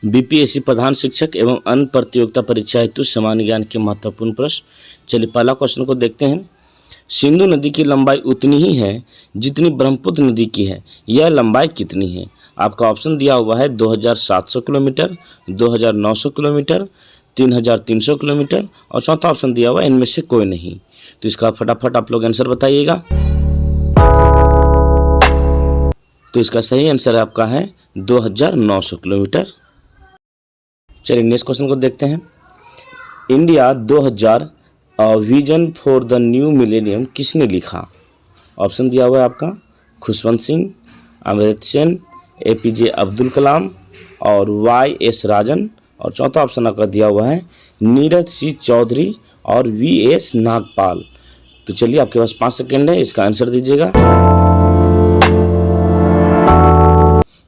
BPSC प्रधान शिक्षक एवं अन्य प्रतियोगिता परीक्षा हेतु सामान्य ज्ञान के महत्वपूर्ण प्रश्न। चलिए पहला क्वेश्चन को देखते हैं। सिंधु नदी की लंबाई उतनी ही है जितनी ब्रह्मपुत्र नदी की है, यह लंबाई कितनी है? आपका ऑप्शन दिया हुआ है 2700 किलोमीटर, 2900 किलोमीटर, 3300 किलोमीटर और चौथा ऑप्शन दिया हुआ है इनमें से कोई नहीं। तो इसका फटाफट आप लोग आंसर बताइएगा। तो इसका सही आंसर आपका है 2900 किलोमीटर। चलिए नेक्स्ट क्वेश्चन को देखते हैं। India 2000 vision for the new millennium किसने लिखा? ऑप्शन दिया हुआ है आपका खुशवंत सिंह, अमृत सेन, एपीजे अब्दुल कलाम और वाई.एस. राजन और चौथा ऑप्शन आपका दिया हुआ है नीरज सिंह चौधरी और वी.एस. नागपाल। तो चलिए आपके पास 5 सेकेंड है, इसका आंसर दीजिएगा।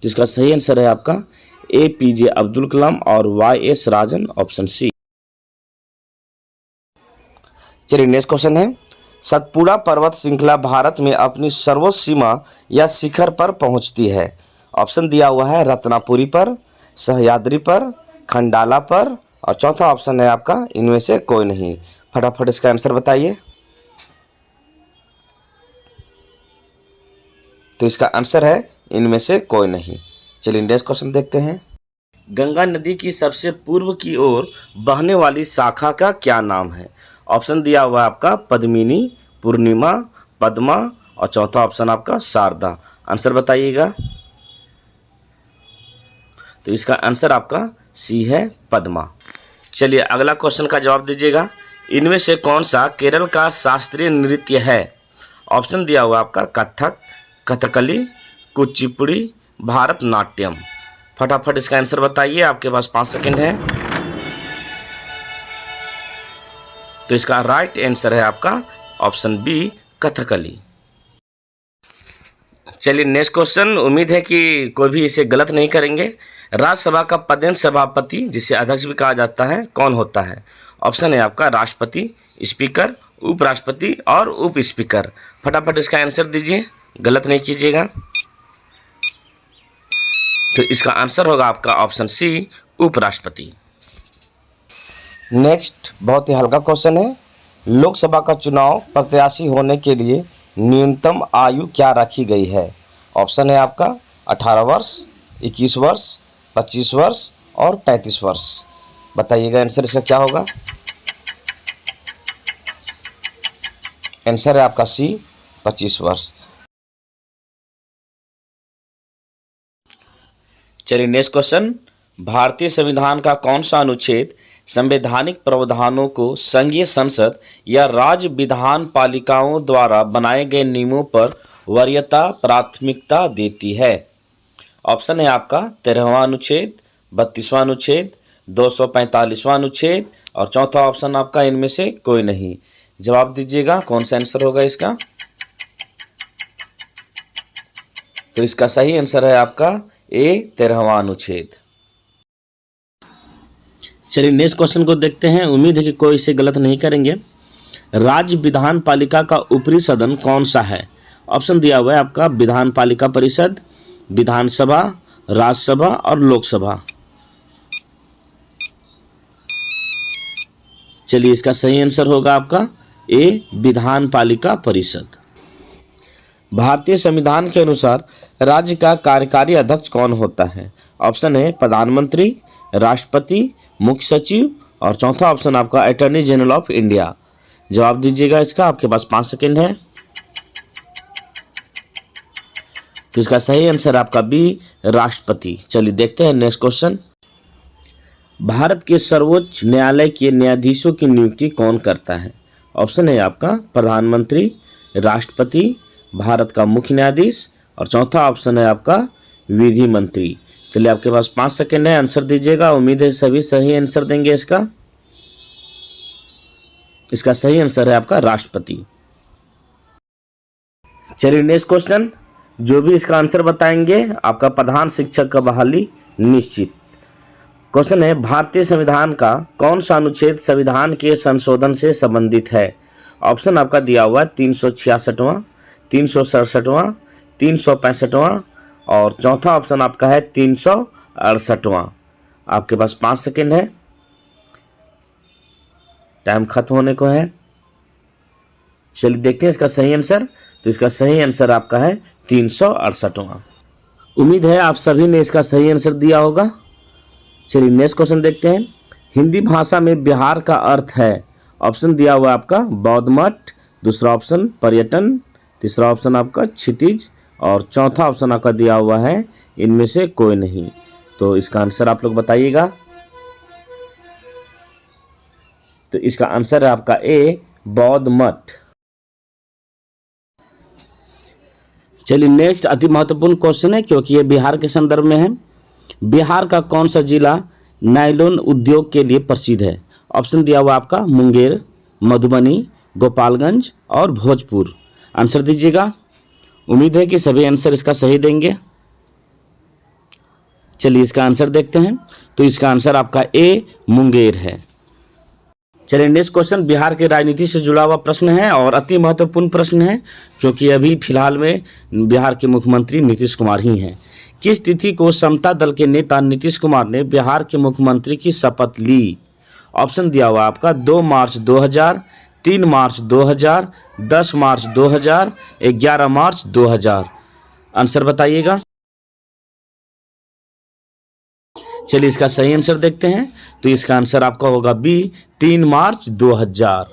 तो इसका सही आंसर है आपका एपीजे अब्दुल कलाम और वाई.एस. राजन, ऑप्शन सी। चलिए नेक्स्ट क्वेश्चन है। सतपुड़ा पर्वत श्रृंखला भारत में अपनी सर्वोच्च सीमा या शिखर पर पहुंचती है। ऑप्शन दिया हुआ है रत्नापुरी पर, सह्याद्री पर, खंडाला पर और चौथा ऑप्शन है आपका इनमें से कोई नहीं। फटाफट इसका आंसर बताइए। तो इसका आंसर है इनमें से कोई नहीं। चलिए नेक्स्ट क्वेश्चन देखते हैं। गंगा नदी की सबसे पूर्व की ओर बहने वाली शाखा का क्या नाम है? ऑप्शन दिया हुआ है आपका पद्मिनी, पूर्णिमा, पद्मा और चौथा ऑप्शन आपका शारदा। आंसर बताइएगा। तो इसका आंसर आपका सी है पद्मा। चलिए अगला क्वेश्चन का जवाब दीजिएगा। इनमें से कौन सा केरल का शास्त्रीय नृत्य है? ऑप्शन दिया हुआ आपका कथक, कथकली, कुचिपुड़ी, भारतनाट्यम। फटाफट इसका आंसर बताइए, आपके पास 5 सेकेंड है। तो इसका राइट आंसर है आपका ऑप्शन बी कथकली। चलिए नेक्स्ट क्वेश्चन, उम्मीद है कि कोई भी इसे गलत नहीं करेंगे। राज्यसभा का पदेन सभापति जिसे अध्यक्ष भी कहा जाता है कौन होता है? ऑप्शन है आपका राष्ट्रपति, स्पीकर, उपराष्ट्रपति और उप स्पीकर। फटाफट इसका आंसर दीजिए, गलत नहीं कीजिएगा। तो इसका आंसर होगा आपका ऑप्शन सी उपराष्ट्रपति। नेक्स्ट बहुत ही हल्का क्वेश्चन है। लोकसभा का चुनाव प्रत्याशी होने के लिए न्यूनतम आयु क्या रखी गई है? ऑप्शन है आपका 18 वर्ष, 21 वर्ष, 25 वर्ष और 35 वर्ष। बताइएगा आंसर इसका क्या होगा। आंसर है आपका सी 25 वर्ष। चलिए नेक्स्ट क्वेश्चन। भारतीय संविधान का कौन सा अनुच्छेद संवैधानिक प्रावधानों को संघीय संसद या राज्य विधान पालिकाओं द्वारा बनाए गए नियमों पर वरीयता प्राथमिकता देती है? ऑप्शन है आपका 13वां अनुच्छेद, 32वां अनुच्छेद, 245वां अनुच्छेद और चौथा ऑप्शन आपका इनमें से कोई नहीं। जवाब दीजिएगा कौन सा आंसर होगा इसका। तो इसका सही आंसर है आपका ए 13वां अनुच्छेद। चलिए नेक्स्ट क्वेश्चन को देखते हैं। उम्मीद है कि कोई इसे गलत नहीं करेंगे। राज्य विधान पालिका का ऊपरी सदन कौन सा है? ऑप्शन दिया हुआ है आपका विधान पालिका परिषद, विधानसभा, राज्यसभा और लोकसभा। चलिए इसका सही आंसर होगा आपका ए विधान पालिका परिषद। भारतीय संविधान के अनुसार राज्य का कार्यकारी अध्यक्ष कौन होता है? ऑप्शन है प्रधानमंत्री, राष्ट्रपति, मुख्य सचिव और चौथा ऑप्शन आपका अटॉर्नी जनरल ऑफ इंडिया। जवाब दीजिएगा इसका, आपके पास 5 सेकेंड है। तो इसका सही आंसर आपका बी राष्ट्रपति। चलिए देखते हैं नेक्स्ट क्वेश्चन। भारत के सर्वोच्च न्यायालय के न्यायाधीशों की नियुक्ति कौन करता है? ऑप्शन है आपका प्रधानमंत्री, राष्ट्रपति, भारत का मुख्य न्यायाधीश और चौथा ऑप्शन है आपका विधि मंत्री। चलिए आपके पास 5 सेकेंड है, आंसर दीजिएगा। उम्मीद है सभी सही आंसर देंगे इसका। इसका सही आंसर है आपका राष्ट्रपति। चलिए नेक्स्ट क्वेश्चन। जो भी इसका आंसर बताएंगे आपका प्रधान शिक्षक का बहाली निश्चित। क्वेश्चन है भारतीय संविधान का कौन सा अनुच्छेद संविधान के संशोधन से संबंधित है? ऑप्शन आपका दिया हुआ है 366वां, 367वां, 365वां और चौथा ऑप्शन आपका है 368वां। आपके पास 5 सेकेंड है, टाइम खत्म होने को है। चलिए देखते हैं इसका सही आंसर। तो इसका सही आंसर आपका है 368वां। उम्मीद है आप सभी ने इसका सही आंसर दिया होगा। चलिए नेक्स्ट क्वेश्चन देखते हैं। हिंदी भाषा में बिहार का अर्थ है, ऑप्शन दिया हुआ है आपका बौद्ध मठ, दूसरा ऑप्शन पर्यटन, तीसरा ऑप्शन आपका क्षितिज और चौथा ऑप्शन आपका दिया हुआ है इनमें से कोई नहीं। तो इसका आंसर आप लोग बताइएगा। तो इसका आंसर है आपका ए, बौद्ध मठ। चलिए नेक्स्ट अति महत्वपूर्ण क्वेश्चन है क्योंकि ये बिहार के संदर्भ में है। बिहार का कौन सा जिला नायलॉन उद्योग के लिए प्रसिद्ध है? ऑप्शन दिया हुआ आपका मुंगेर, मधुबनी, गोपालगंज और भोजपुर। आंसर दीजिएगा। उम्मीद है कि सभी आंसर इसका सही देंगे। चलिए इसका आंसर देखते हैं। तो इसका आंसर आपका ए, मुंगेर है। चलिए नेक्स्ट क्वेश्चन बिहार के राजनीति से जुड़ा हुआ प्रश्न है और अति महत्वपूर्ण प्रश्न है क्योंकि अभी फिलहाल में बिहार के मुख्यमंत्री नीतीश कुमार ही हैं। किस तिथि को समता दल के नेता नीतीश कुमार ने बिहार के मुख्यमंत्री की शपथ ली? ऑप्शन दिया हुआ आपका 2 मार्च 2000, 3 मार्च 2000, 10 मार्च 2000, 11 मार्च 2000। आंसर बताइएगा। चलिए इसका सही आंसर देखते हैं। तो इसका आंसर आपका होगा बी, 3 मार्च 2000।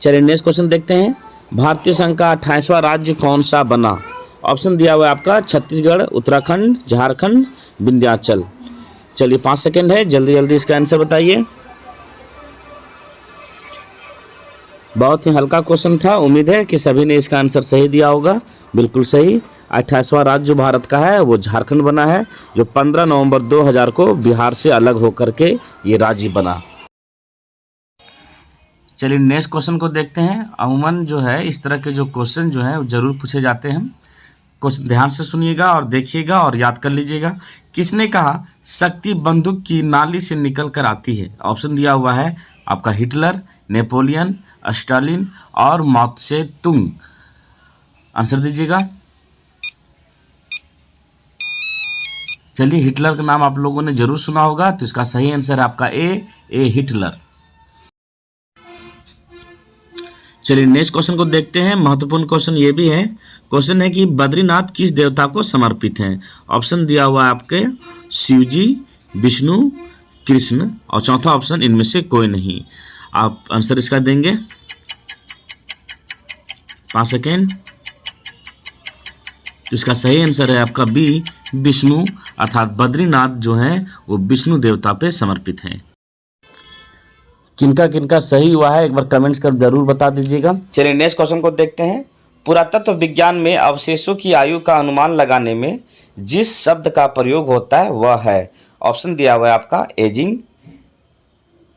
चलिए नेक्स्ट क्वेश्चन देखते हैं। भारतीय संघ का 28वां राज्य कौन सा बना? ऑप्शन दिया हुआ है आपका छत्तीसगढ़, उत्तराखंड, झारखंड, विंध्याचल। चलिए 5 सेकेंड है, जल्दी जल्दी इसका आंसर बताइए। बहुत ही हल्का क्वेश्चन था। उम्मीद है कि सभी ने इसका आंसर सही दिया होगा। बिल्कुल सही। 28वां राज्य जो भारत का है वो झारखंड बना है, जो 15 नवंबर 2000 को बिहार से अलग होकर के ये राज्य बना। चलिए नेक्स्ट क्वेश्चन को देखते हैं। अमूमन जो है इस तरह के जो क्वेश्चन जो है वो जरूर पूछे जाते हैं। क्वेश्चन ध्यान से सुनिएगा और देखिएगा और याद कर लीजिएगा। किसने कहा शक्ति बंदूक की नाली से निकल कर आती है? ऑप्शन दिया हुआ है आपका हिटलर, नेपोलियन, स्टालिन और माओत्से तुंग। आंसर दीजिएगा। चलिए हिटलर का नाम आप लोगों ने जरूर सुना होगा। तो इसका सही आंसर है आपका ए, हिटलर। चलिए नेक्स्ट क्वेश्चन को देखते हैं। महत्वपूर्ण क्वेश्चन ये भी है। क्वेश्चन है कि बद्रीनाथ किस देवता को समर्पित है? ऑप्शन दिया हुआ है आपके शिव जी, विष्णु, कृष्ण और चौथा ऑप्शन इनमें से कोई नहीं। आप आंसर इसका देंगे। 5 सेकेंड। तो इसका सही आंसर है आपका बी, विष्णु, अर्थात बद्रीनाथ जो है वो विष्णु देवता पे समर्पित है। किनका किनका सही हुआ है एक बार कमेंट्स कर जरूर बता दीजिएगा। चलिए नेक्स्ट क्वेश्चन को देखते हैं। पुरातत्व विज्ञान में अवशेषों की आयु का अनुमान लगाने में जिस शब्द का प्रयोग होता है वह है? ऑप्शन दिया हुआ है आपका एजिंग,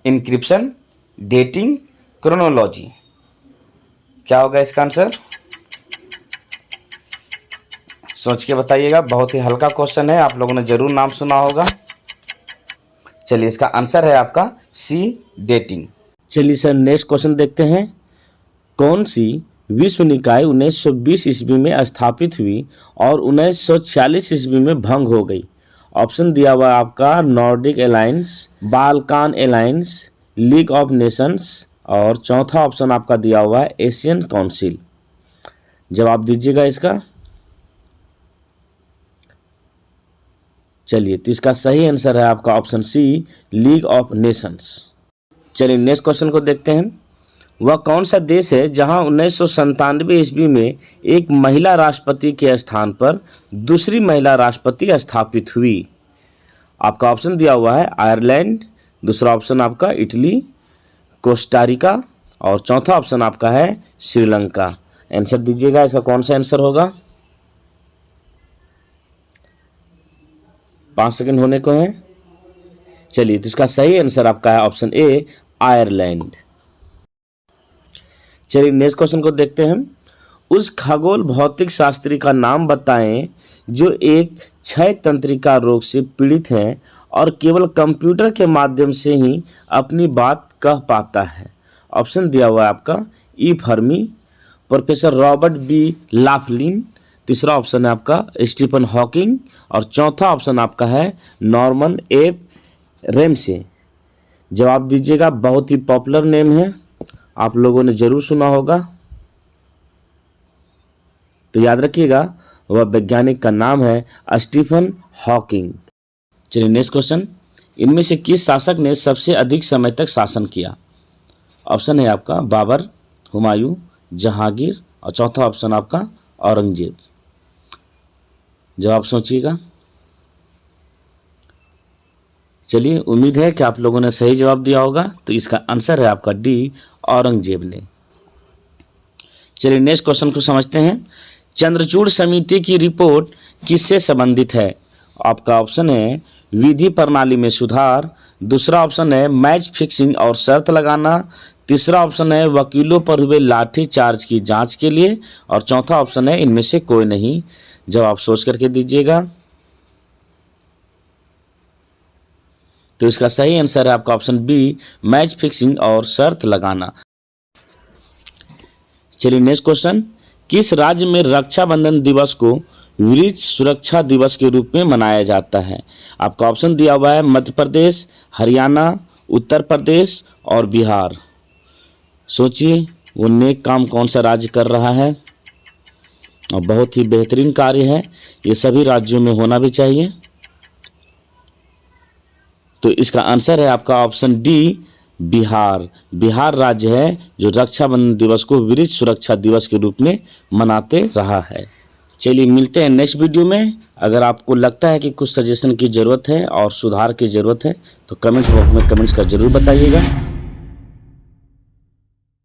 इंक्रिप्शन, डेटिंग, क्रोनोलॉजी। क्या होगा इसका आंसर? सोच के बताइएगा। बहुत ही हल्का क्वेश्चन है, आप लोगों ने जरूर नाम सुना होगा। चलिए इसका आंसर है आपका सी, डेटिंग। चलिए सर नेक्स्ट क्वेश्चन देखते हैं। कौन सी विश्व निकाय 1920 ईस्वी में स्थापित हुई और 1946 ईस्वी में भंग हो गई? ऑप्शन दिया हुआ है आपका Nordic alliance, Balkan alliance, league of Nations और चौथा ऑप्शन आपका दिया हुआ है एशियन काउंसिल। जवाब दीजिएगा इसका। चलिए तो इसका सही आंसर है आपका option C, league of nations. चलिए नेक्स्ट क्वेश्चन को देखते हैं। वह कौन सा देश है जहां 1997 ईस्वी में एक महिला राष्ट्रपति के स्थान पर दूसरी महिला राष्ट्रपति स्थापित हुई? आपका ऑप्शन दिया हुआ है आयरलैंड, दूसरा ऑप्शन आपका इटली, कोस्टारिका और चौथा ऑप्शन आपका है श्रीलंका। आंसर दीजिएगा, इसका कौन सा आंसर होगा? 5 सेकंड होने को है। चलिए तो इसका सही आंसर आपका है ऑप्शन ए, आयरलैंड। चलिए नेक्स्ट क्वेश्चन को देखते हैं। उस खगोल भौतिक शास्त्री का नाम बताएं जो एक क्षय तंत्रिका रोग से पीड़ित हैं और केवल कंप्यूटर के माध्यम से ही अपनी बात कह पाता है। ऑप्शन दिया हुआ है आपका E Fermi, professor Robert B Laughlin, तीसरा ऑप्शन है आपका स्टीफन हॉकिंग और चौथा ऑप्शन आपका है नॉर्मन एफ रेम से। जवाब दीजिएगा। बहुत ही पॉपुलर नेम है, आप लोगों ने जरूर सुना होगा, तो याद रखिएगा वह वैज्ञानिक का नाम है स्टीफन हॉकिंग। चलिए नेक्स्ट क्वेश्चन, इनमें से किस शासक ने सबसे अधिक समय तक शासन किया? ऑप्शन है आपका बाबर, हुमायूं, जहांगीर और चौथा ऑप्शन आपका औरंगजेब। जवाब सोचिएगा। चलिए, उम्मीद है कि आप लोगों ने सही जवाब दिया होगा, तो इसका आंसर है आपका डी, औरंगजेब ने। चलिए नेक्स्ट क्वेश्चन को समझते हैं। चंद्रचूड़ समिति की रिपोर्ट किससे संबंधित है? आपका ऑप्शन है विधि प्रणाली में सुधार, दूसरा ऑप्शन है मैच फिक्सिंग और शर्त लगाना, तीसरा ऑप्शन है वकीलों पर हुए लाठी चार्ज की जांच के लिए, और चौथा ऑप्शन है इनमें से कोई नहीं। जवाब सोच करके दीजिएगा। तो इसका सही आंसर है आपका ऑप्शन बी, मैच फिक्सिंग और शर्त लगाना। चलिए नेक्स्ट क्वेश्चन, किस राज्य में रक्षाबंधन दिवस को वृक्ष सुरक्षा दिवस के रूप में मनाया जाता है? आपका ऑप्शन दिया हुआ है मध्य प्रदेश, हरियाणा, उत्तर प्रदेश और बिहार। सोचिए वो नेक काम कौन सा राज्य कर रहा है, और बहुत ही बेहतरीन कार्य है, ये सभी राज्यों में होना भी चाहिए। तो इसका आंसर है आपका ऑप्शन डी, बिहार। बिहार राज्य है जो रक्षाबंधन दिवस को वृक्ष सुरक्षा दिवस के रूप में मनाते रहा है। चलिए मिलते हैं नेक्स्ट वीडियो में। अगर आपको लगता है कि कुछ सजेशन की ज़रूरत है और सुधार की ज़रूरत है तो कमेंट बॉक्स में कमेंट्स कर जरूर बताइएगा।